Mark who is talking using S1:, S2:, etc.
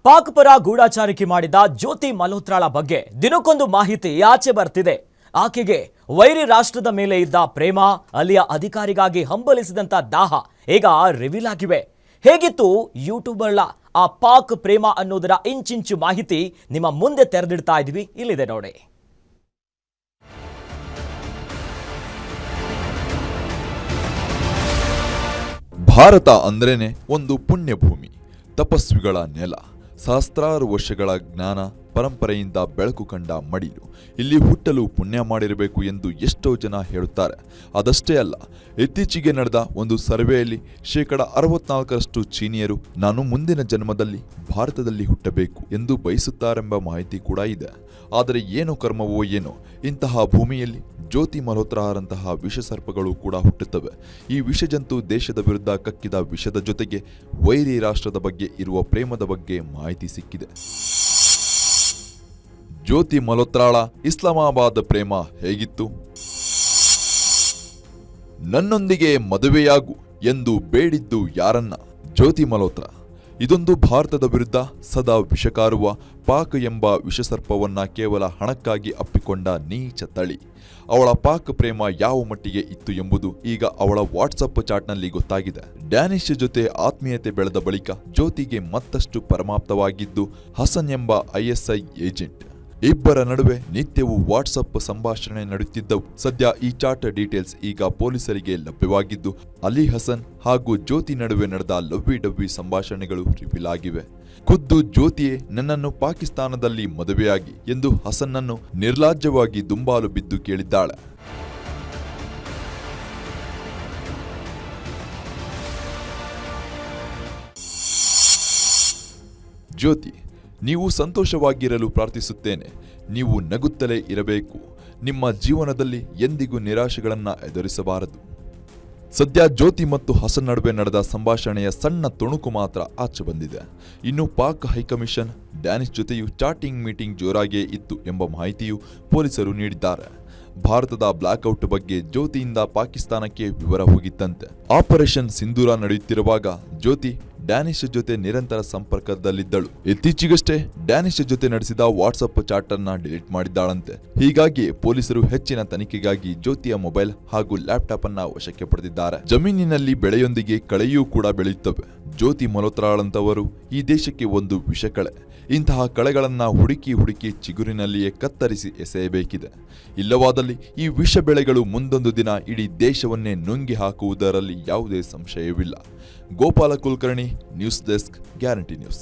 S1: ಪಾಕ್ ಪರ ಗೂಢಾಚಾರಿಕೆ ಮಾಡಿದ ಜ್ಯೋತಿ ಮಲ್ಹೋತ್ರಾಳ ಬಗ್ಗೆ ದಿನಕ್ಕೊಂದು ಮಾಹಿತಿ ಆಚೆ ಬರ್ತಿದೆ. ಆಕೆಗೆ ವೈರಿ ರಾಷ್ಟ್ರದ ಮೇಲೆ ಇದ್ದ ಪ್ರೇಮ, ಅಲ್ಲಿಯ ಅಧಿಕಾರಿಗಾಗಿ ಹಂಬಲಿಸಿದಂತ ದಾಹ ಈಗ ರಿವೀಲ್ ಆಗಿವೆ. ಹೇಗಿತ್ತು ಯೂಟ್ಯೂಬರ್ಳ ಆ ಪಾಕ್ ಪ್ರೇಮ ಅನ್ನೋದರ ಇಂಚಿಂಚು ಮಾಹಿತಿ ನಿಮ್ಮ ಮುಂದೆ ತೆರೆದಿಡ್ತಾ ಇದೀವಿ. ಇಲ್ಲಿದೆ ನೋಡಿ.
S2: ಭಾರತ ಅಂದ್ರೇನೆ ಒಂದು ಪುಣ್ಯಭೂಮಿ, ತಪಸ್ವಿಗಳ ನೆಲ, ಸಹಸ್ರಾರು ವರ್ಷಗಳ ಜ್ಞಾನ ಪರಂಪರೆಯಿಂದ ಬೆಳಕು ಕಂಡ ಮಡಿಲು. ಇಲ್ಲಿ ಹುಟ್ಟಲು ಪುಣ್ಯ ಮಾಡಿರಬೇಕು ಎಂದು ಎಷ್ಟೋ ಜನ ಹೇಳುತ್ತಾರೆ. ಅದಷ್ಟೇ ಅಲ್ಲ, ಇತ್ತೀಚೆಗೆ ನಡೆದ ಒಂದು ಸರ್ವೆಯಲ್ಲಿ 64% ಚೀನಿಯರು ನಾನು ಮುಂದಿನ ಜನ್ಮದಲ್ಲಿ ಭಾರತದಲ್ಲಿ ಹುಟ್ಟಬೇಕು ಎಂದು ಬಯಸುತ್ತಾರೆಂಬ ಮಾಹಿತಿ ಕೂಡ ಇದೆ. ಆದರೆ ಏನೋ ಕರ್ಮವೋ ಏನೋ, ಇಂತಹ ಭೂಮಿಯಲ್ಲಿ ಜ್ಯೋತಿ ಮಲ್ಹೋತ್ರಾರಂತಹ ವಿಷಸರ್ಪಗಳು ಕೂಡ ಹುಟ್ಟುತ್ತವೆ. ಈ ವಿಷಜಂತು ದೇಶದ ವಿರುದ್ಧ ಕಕ್ಕಿದ ವಿಷದ ಜೊತೆಗೆ ವೈರಿ ರಾಷ್ಟ್ರದ ಬಗ್ಗೆ ಇರುವ ಪ್ರೇಮದ ಬಗ್ಗೆ ಮಾಹಿತಿ ಸಿಕ್ಕಿದೆ. ಜ್ಯೋತಿ ಮಲ್ಹೋತ್ರಾಳ ಇಸ್ಲಾಮಾಬಾದ್ ಪ್ರೇಮ ಹೇಗಿತ್ತು? ನನ್ನೊಂದಿಗೆ ಮದುವೆಯಾಗು ಎಂದು ಬೇಡಿದ್ದು ಯಾರನ್ನ? ಜ್ಯೋತಿ ಮಲ್ಹೋತ್ರಾ. ಇದೊಂದು ಭಾರತದ ವಿರುದ್ಧ ಸದಾ ವಿಷಕಾರುವ ಪಾಕ್ ಎಂಬ ವಿಷಸರ್ಪವನ್ನ ಕೇವಲ ಹಣಕ್ಕಾಗಿ ಅಪ್ಪಿಕೊಂಡ ನೀಚ ತಳಿ. ಅವಳ ಪಾಕ್ ಪ್ರೇಮ ಯಾವ ಮಟ್ಟಿಗೆ ಇತ್ತು ಎಂಬುದು ಈಗ ಅವಳ ವಾಟ್ಸಪ್ ಚಾಟ್ನಲ್ಲಿ ಗೊತ್ತಾಗಿದೆ. ಡ್ಯಾನಿಶ್ ಜೊತೆ ಆತ್ಮೀಯತೆ ಬೆಳೆದ ಬಳಿಕ ಜ್ಯೋತಿಗೆ ಮತ್ತಷ್ಟು ಪರಮಾಪ್ತವಾಗಿದ್ದು ಹಸನ್ ಎಂಬ ISI ಏಜೆಂಟ್. ಇಬ್ಬರ ನಡುವೆ ನಿತ್ಯವೂ ವಾಟ್ಸಪ್ ಸಂಭಾಷಣೆ ನಡೆಯುತ್ತಿದ್ದವು. ಸದ್ಯ ಈ ಚಾಟ್ ಡೀಟೇಲ್ಸ್ ಈಗ ಪೊಲೀಸರಿಗೆ ಲಭ್ಯವಾಗಿದ್ದು, ಅಲಿ ಹಸನ್ ಹಾಗೂ ಜ್ಯೋತಿ ನಡುವೆ ನಡೆದ ಲವ್ವಿ ಡವ್ವಿ ಸಂಭಾಷಣೆಗಳು ರಿವೀಲ್ ಆಗಿವೆ. ಖುದ್ದು ಜ್ಯೋತಿಯೇ ನನ್ನನ್ನು ಪಾಕಿಸ್ತಾನದಲ್ಲಿ ಮದುವೆಯಾಗಿ ಎಂದು ಹಸನ್ನನ್ನು ನಿರ್ಲಜ್ಜವಾಗಿ ದುಂಬಾಲು ಬಿದ್ದು ಕೇಳಿದ್ದಾಳೆ. ಜ್ಯೋತಿ: ನೀವು ಸಂತೋಷವಾಗಿರಲು ಪ್ರಾರ್ಥಿಸುತ್ತೇನೆ. ನೀವು ನಗುತ್ತಲೇ ಇರಬೇಕು. ನಿಮ್ಮ ಜೀವನದಲ್ಲಿ ಎಂದಿಗೂ ನಿರಾಶೆಗಳನ್ನು ಎದುರಿಸಬಾರದು. ಸದ್ಯ ಜ್ಯೋತಿ ಮತ್ತು ಹಸನ್ ನಡುವೆ ನಡೆದ ಸಂಭಾಷಣೆಯ ಸಣ್ಣ ತುಣುಕು ಮಾತ್ರ ಆಚೆ ಬಂದಿದೆ. ಇನ್ನು ಪಾಕ್ ಹೈಕಮಿಷನ್ ಡ್ಯಾನಿಶ್ ಜೊತೆಯೂ ಚಾಟಿಂಗ್ ಮೀಟಿಂಗ್ ಜೋರಾಗಿಯೇ ಇತ್ತು ಎಂಬ ಮಾಹಿತಿಯು ಪೊಲೀಸರು ನೀಡಿದ್ದಾರೆ. ಭಾರತದ ಬ್ಲಾಕ್ಔಟ್ ಬಗ್ಗೆ ಜ್ಯೋತಿಯಿಂದ ಪಾಕಿಸ್ತಾನಕ್ಕೆ ವಿವರ ಹೋಗಿತ್ತಂತೆ. ಆಪರೇಷನ್ ಸಿಂಧೂರ ನಡೆಯುತ್ತಿರುವಾಗ ಜ್ಯೋತಿ ಡ್ಯಾನಿಶ್ ಜೊತೆ ನಿರಂತರ ಸಂಪರ್ಕದಲ್ಲಿದ್ದಳು. ಇತ್ತೀಚೆಗಷ್ಟೇ ಡ್ಯಾನಿಶ್ ಜೊತೆ ನಡೆಸಿದ ವಾಟ್ಸಪ್ ಚಾಟ್ ಅನ್ನ ಡಿಲೀಟ್ ಮಾಡಿದ್ದಾಳಂತೆ. ಹೀಗಾಗಿ ಪೊಲೀಸರು ಹೆಚ್ಚಿನ ತನಿಖೆಗಾಗಿ ಜ್ಯೋತಿಯ ಮೊಬೈಲ್ ಹಾಗೂ ಲ್ಯಾಪ್ಟಾಪ್ ಅನ್ನ ವಶಕ್ಕೆ ಪಡೆದಿದ್ದಾರೆ. ಜಮೀನಿನಲ್ಲಿ ಬೆಳೆಯೊಂದಿಗೆ ಕಳೆಯೂ ಕೂಡ ಬೆಳೆಯುತ್ತವೆ. ಜ್ಯೋತಿ ಮಲ್ಹೋತ್ರಾಳಂತವರು ಈ ದೇಶಕ್ಕೆ ಒಂದು ವಿಷಕಳೆ. ಇಂತಹ ಕಳೆಗಳನ್ನ ಹುಡುಕಿ ಚಿಗುರಿನಲ್ಲಿಯೇ ಕತ್ತರಿಸಿ ಎಸೆಯಬೇಕಿದೆ. ಇಲ್ಲವಾದಲ್ಲಿ ಈ ವಿಷ ಬೆಳೆಗಳು ಮುಂದೊಂದು ದಿನ ಇಡೀ ದೇಶವನ್ನೇ ನುಂಗಿ ಹಾಕುವುದರಲ್ಲಿ ಯಾವುದೇ ಸಂಶಯವಿಲ್ಲ. Gopala Kulkarni, news desk, guarantee news.